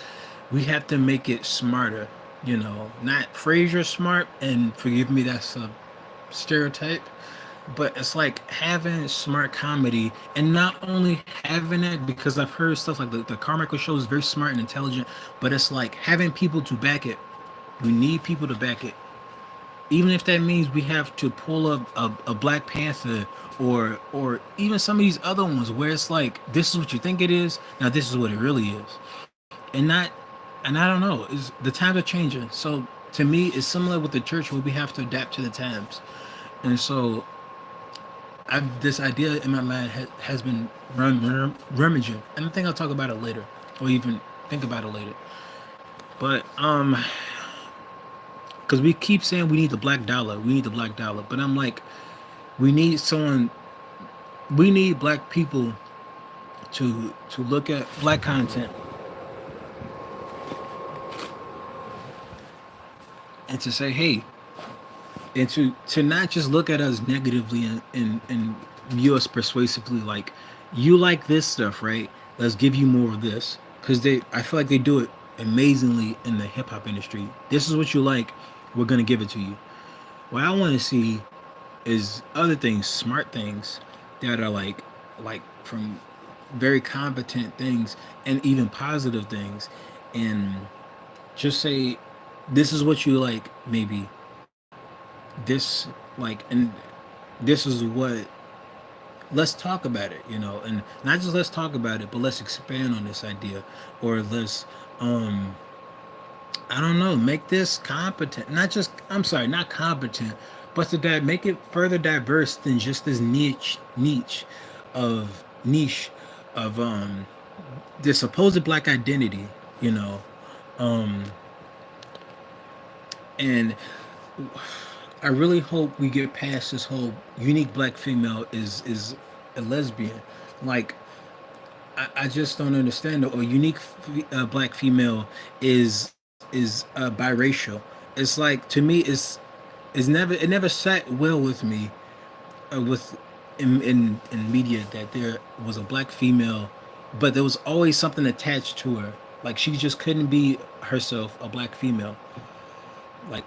we have to make it smarter. Not Frasier smart, and forgive me, that's a stereotype, but it's like having smart comedy, and not only having it, because I've heard stuff like the Carmichael show is very smart and intelligent, but it's like having people to back it. We need people to back it, even if that means we have to pull up a Black Panther, or even some of these other ones where it's like, this is what you think it is, now this is what it really is. And not and I don't know, is the times are changing, so to me it's similar with the church, where we have to adapt to the times. And so this idea in my mind has been rummaging, and I think I'll talk about it later, or even think about it later. But because we keep saying we need the black dollar, we need the black dollar, but I'm like, we need someone, we need black people to look at black content and to say, hey, and to not just look at us negatively and view us persuasively, like, you like this stuff, right? Let's give you more of this, because I feel like they do it amazingly in the hip hop industry. This is what you like, we're gonna give it to you. What I want to see is other things, smart things that are like from very competent things, and even positive things, and just say, this is what you like, maybe this, like, and this is what, let's talk about it, and not just let's talk about it, but let's expand on this idea, or let's um I don't know, make this competent, not just, I'm sorry, not competent, but to make it further diverse than just this niche. of niche of the supposed black identity, you know, um, and I really hope we get past this whole unique black female is a lesbian. Like I just don't understand it. Or unique black female is biracial. It's like to me it's never it never sat well with me with in media that there was a black female, but there was always something attached to her. Like she just couldn't be herself, a black female. Like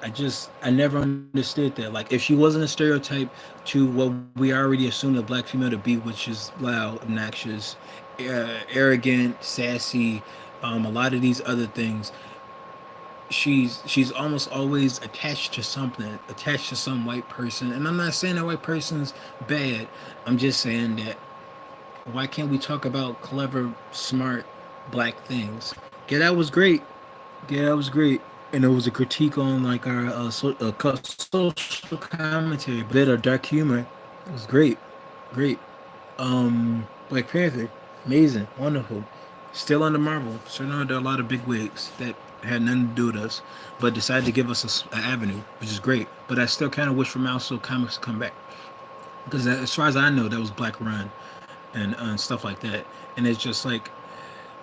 I never understood that. Like if she wasn't a stereotype to what we already assumed a black female to be, which is loud, obnoxious, arrogant, sassy, a lot of these other things, she's almost always attached to something, attached to some white person. And I'm not saying that white person's bad. I'm just saying that why can't we talk about clever, smart black things? Yeah, that was great. Yeah, that was great. And it was a critique on like our social commentary, bit of dark humor. It was great, great. Black Panther, amazing, wonderful. Still under Marvel. Still under a lot of big wigs that had nothing to do with us, but decided to give us an avenue, which is great. But I still kind of wish for Mouse Comics to come back because as far as I know, that was Black Run and stuff like that. And it's just like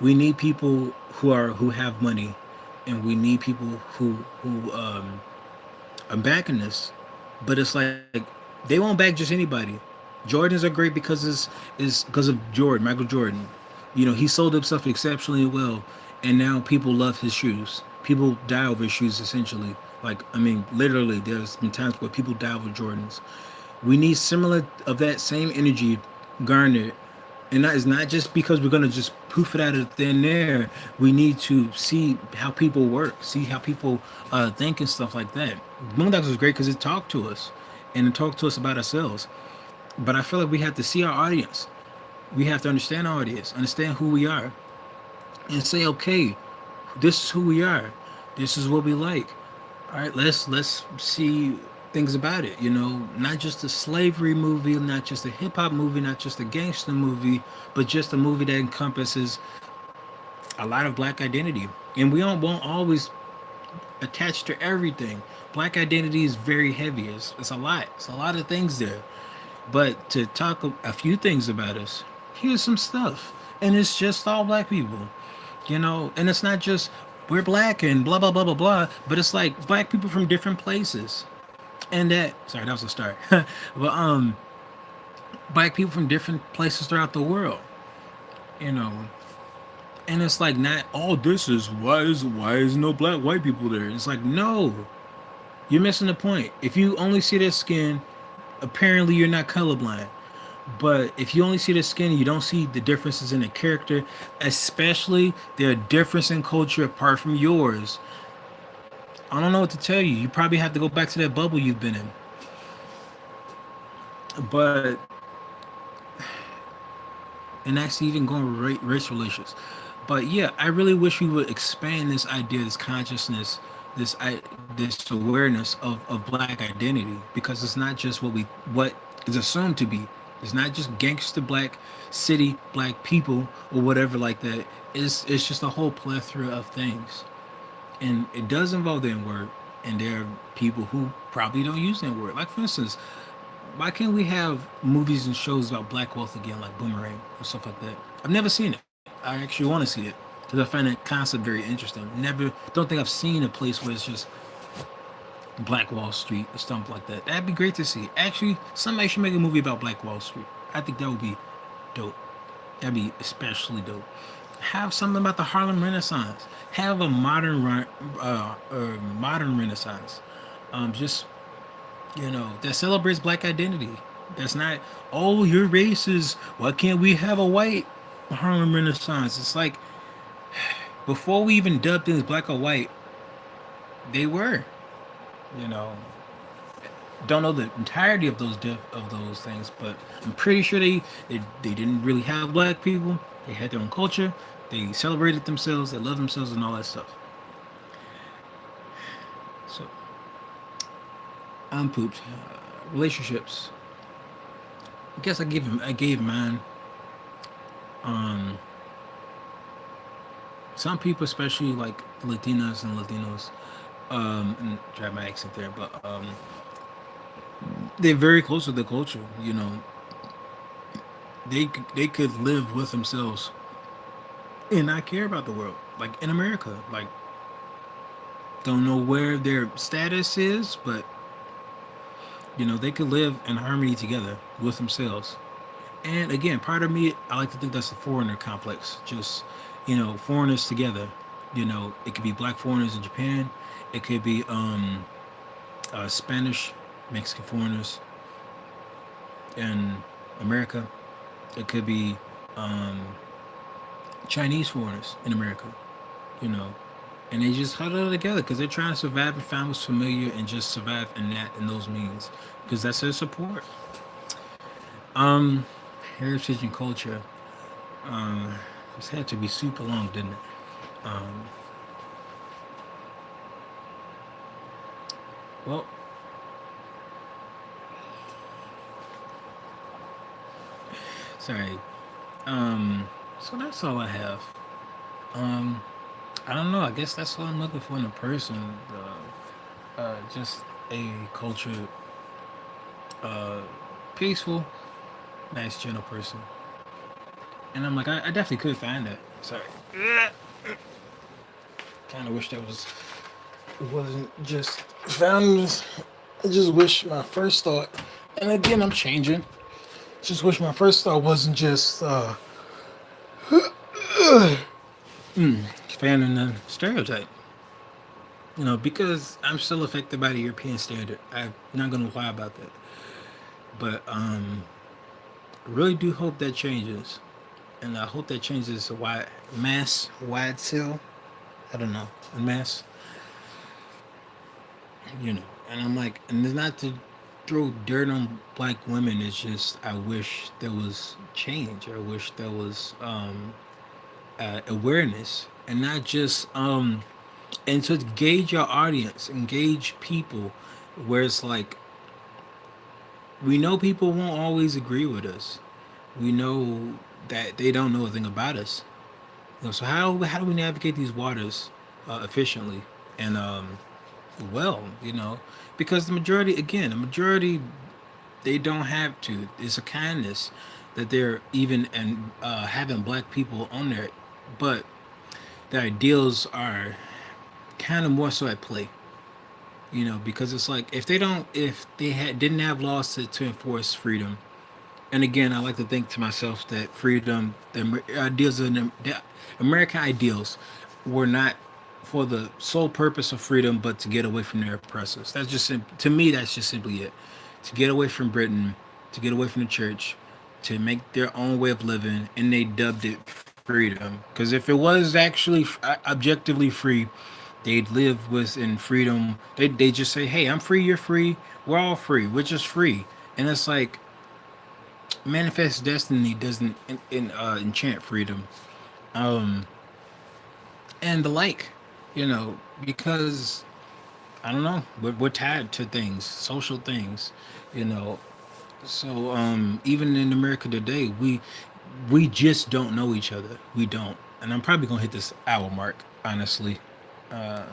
we need people who have money, and we need people who are backing this. But it's like they won't back just anybody. Jordans are great because is because of Jordan, Michael Jordan. You know, he sold himself exceptionally well, and now people love his shoes. People die over his shoes, essentially. Like, I mean, literally, there's been times where people die over Jordans. We need similar of that same energy garnered, and that is not just because we're gonna just poof it out of thin air. We need to see how people work, see how people think and stuff like that. Moondocks was great because it talked to us, and it talked to us about ourselves. But I feel like we have to see our audience. We have to understand our audience, understand who we are, and say, okay, this is who we are. This is what we like. All right, let's see things about it. You know, not just a slavery movie, not just a hip hop movie, not just a gangster movie, but just a movie that encompasses a lot of black identity. And we don't won't always attach to everything. Black identity is very heavy. It's a lot. It's a lot of things there. But to talk a few things about us, here's some stuff. And it's just all black people, you know, and it's not just we're black and blah blah blah blah blah, but it's like black people from different places. And that sorry, that was a start. But black people from different places throughout the world, you know. And it's like not all this is why is no black white people there? It's like no, you're missing the point. If you only see their skin, apparently you're not colorblind. But if you only see the skin and you don't see the differences in the character, especially their difference in culture apart from yours, I don't know what to tell you. You probably have to go back to that bubble you've been in. But and that's even going with race relations. But yeah, I really wish we would expand this idea, this consciousness, this awareness of black identity, because it's not just what is assumed to be. It's not just gangster black city black people or whatever like that. It's just a whole plethora of things, and it does involve the N word. And there are people who probably don't use that word. Like for instance, why can't we have movies and shows about black wealth again, like Boomerang or stuff like that? I've never seen it. I actually want to see it because I find that concept very interesting. Never, don't think I've seen a place where it's just Black Wall Street or something like that. That'd be great to see. Actually, somebody should make a movie about Black Wall Street. I think that would be dope. That'd be especially dope. Have something about the Harlem Renaissance. Have a modern Renaissance. Just that celebrates black identity. That's not, oh, you're racist. Why can't we have a white Harlem Renaissance? It's like before we even dubbed things black or white, they were. You know, don't know the entirety of those things, but I'm pretty sure they didn't really have black people. They had their own culture. They celebrated themselves. They loved themselves and all that stuff. So I'm pooped. Relationships. I guess I gave mine. Um, some people, especially like Latinas and Latinos, and try my accent there, but they're very close to the culture. You know, they could live with themselves and not care about the world. Like in America, like don't know where their status is, but you know they could live in harmony together with themselves. And again, part of me, I like to think that's the foreigner complex. Just, you know, foreigners together. You know, it could be black foreigners in Japan. It could be Spanish, Mexican foreigners in America. It could be um, Chinese foreigners in America. You know, and they just huddle together because they're trying to survive and find what's familiar and just survive in that in those means because that's their support. Um, heritage and culture. Um, this had to be super long, didn't it? Um, well, sorry. So that's all I have. Um, I don't know. I guess that's what I'm looking for in a person. Just a culture, uh, peaceful, nice, gentle person. And I'm like, I definitely could find that. Sorry. Kind of wish that was it wasn't just found. I just wish my first thought, and again, I'm changing. Just wish my first thought wasn't just fanning the stereotype. You know, because I'm still affected by the European standard. I'm not gonna lie about that. But really do hope that changes, and I hope that changes a wide mass wide sale. I don't know, a mass, you know. And I'm like, and it's not to throw dirt on black women. It's just I wish there was change. I wish there was awareness, and not just and to gauge your audience, engage people, where it's like we know people won't always agree with us. We know that they don't know a thing about us. You know, so how do we navigate these waters efficiently and well? You know, because the majority, again, the majority, they don't have to. It's a kindness that they're even and having black people on there, but the ideals are kind of more so at play. You know, because it's like if they didn't have laws to enforce freedom, and again, I like to think to myself that freedom, the ideals of the American ideals, were not for the sole purpose of freedom, but to get away from their oppressors. That's just to me. That's just simply it. To get away from Britain, to get away from the church, to make their own way of living, and they dubbed it freedom. Because if it was actually objectively free, they'd live within freedom. They just say, "Hey, I'm free. You're free. We're all free. We're just free." And it's like manifest destiny doesn't enchant freedom, um and the like, you know, because I don't know, we're tied to things, social things, you know. So even in America today, we just don't know each other. We don't. And I'm probably gonna hit this hour mark, honestly. uh,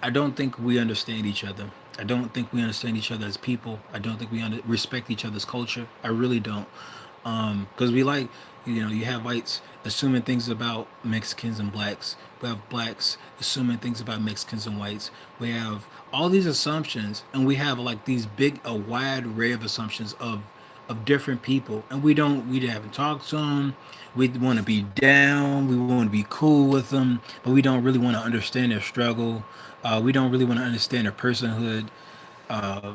I don't think we understand each other. I don't think we understand each other as people. I don't think we respect each other's culture. I really don't. Because we like, you know, you have whites assuming things about Mexicans and blacks. We have blacks assuming things about Mexicans and whites. We have all these assumptions, and we have like these big, a wide array of assumptions of different people, and we haven't talked to them. We want to be down. We want to be cool with them, but we don't really want to understand their struggle. We don't really want to understand their personhood. Uh,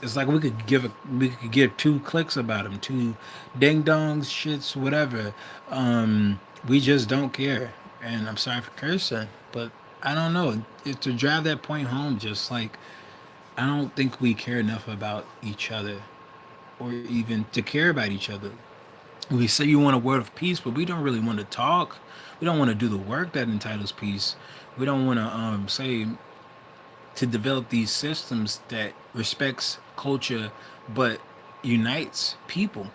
it's like we could give two clicks about them, two ding dongs, shits, whatever. We just don't care. And I'm sorry for cursing, but I don't know. To drive that point home, just like I don't think we care enough about each other, or even to care about each other. We say you want a word of peace, but we don't really want to talk. We don't want to do the work that entitles peace. We don't want to say to develop these systems that respects culture, but unites people,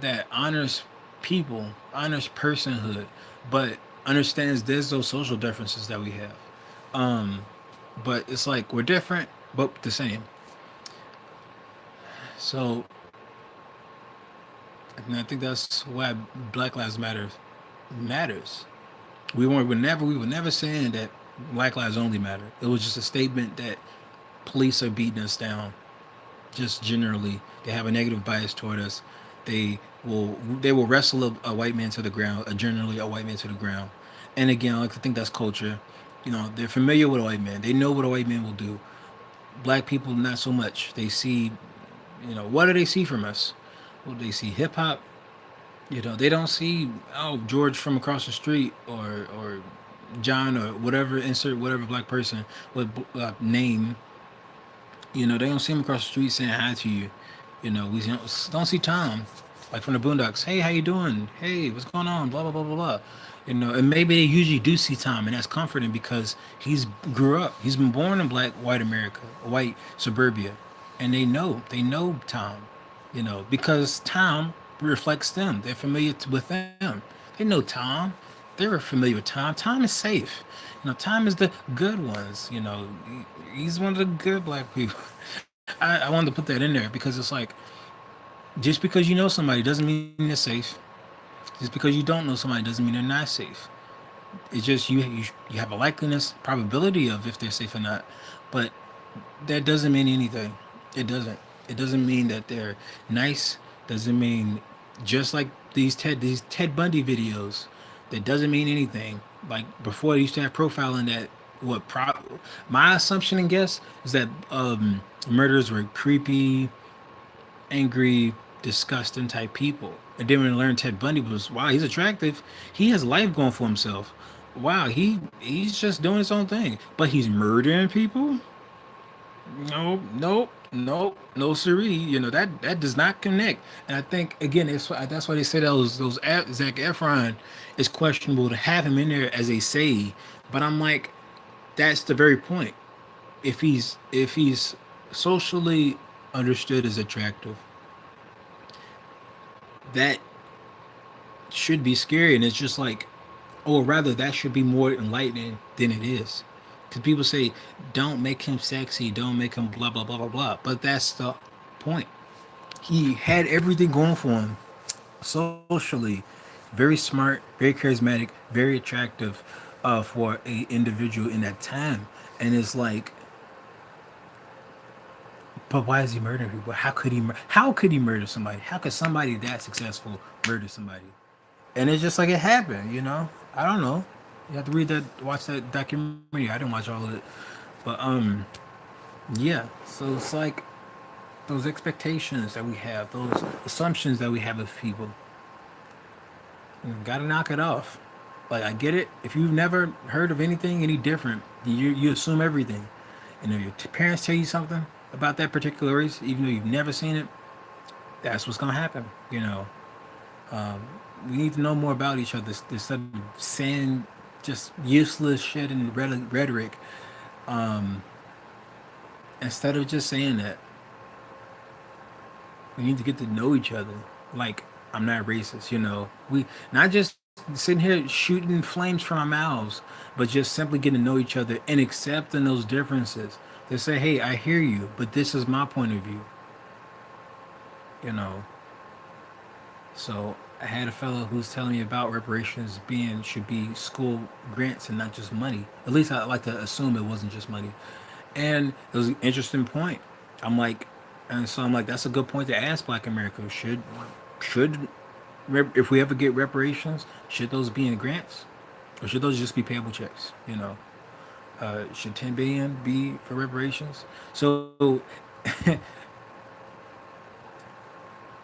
that honors people, honors personhood, but understands there's those social differences that we have. Um, but it's like we're different, but the same. So, and I think that's why Black Lives matters. We were never saying that Black Lives only matter. It was just a statement that police are beating us down. Just generally, they have a negative bias toward us. They will wrestle a white man to the ground, generally a white man to the ground. And again, I like to think that's culture. They're familiar with a white man. They know what a white man will do. Black people, not so much. They see, what do they see from us? Well, they see hip hop. They don't see, George from across the street, or John, or whatever, insert whatever black person with name. They don't see him across the street saying hi to you. We don't see Tom, like from the Boondocks. Hey, how you doing? Hey, what's going on? Blah blah blah blah blah. And maybe they usually do see Tom, and that's comforting because he's grew up. He's been born in black, white America, white suburbia, and they know Tom. Because Tom reflects them. They're familiar with them. They know Tom. They're familiar with Tom. Tom is safe. Tom is the good ones. He's one of the good black people. I wanted to put that in there because it's like, just because you know somebody doesn't mean they're safe. Just because you don't know somebody doesn't mean they're not safe. It's just you have a likeliness, probability of if they're safe or not, but that doesn't mean anything. It doesn't. It doesn't mean that they're nice. Doesn't mean, just like these Ted Bundy videos. That doesn't mean anything. Like before, they used to have profiling that. My assumption and guess is that murderers were creepy, angry, disgusting type people. And then when I learned Ted Bundy was, wow, he's attractive. He has life going for himself. Wow, he's just doing his own thing. But he's murdering people? Nope, nope, nope, no siree. That does not connect. And I think again, that's why they say Zac Efron is questionable to have him in there as a say. But I'm like, that's the very point. If he's socially understood as attractive, that should be scary. And it's just like, or rather, that should be more enlightening than it is. Because people say, don't make him sexy, don't make him blah, blah, blah, blah, blah. But that's the point. He had everything going for him socially. Very smart, very charismatic, very attractive for a individual in that time. And it's like, but why is he murdering people? How could he murder somebody? How could somebody that successful murder somebody? And it's just like it happened. I don't know. You have to watch that documentary. I didn't watch all of it, but yeah. So it's like those expectations that we have, those assumptions that we have of people. Gotta knock it off. Like I get it. If you've never heard of anything any different, you assume everything. And if your parents tell you something about that particular race, even though you've never seen it, that's what's gonna happen. We need to know more about each other instead of saying just useless shit and rhetoric. Um, Instead of just saying that, we need to get to know each other. Like, I'm not racist. We not just sitting here shooting flames from our mouths, but just simply getting to know each other and accepting those differences. They say, hey, I hear you, but this is my point of view. You know, So I had a fellow who's telling me about reparations being should be school grants and not just money. At least I like to assume it wasn't just money. And it was an interesting point. I'm like, I'm like, that's a good point to ask Black America. Should if we ever get reparations, should those be in grants, or should those just be payable checks? Should 10 billion be for reparations? So I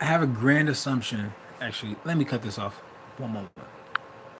have a grand assumption. Actually, let me cut this off. One moment.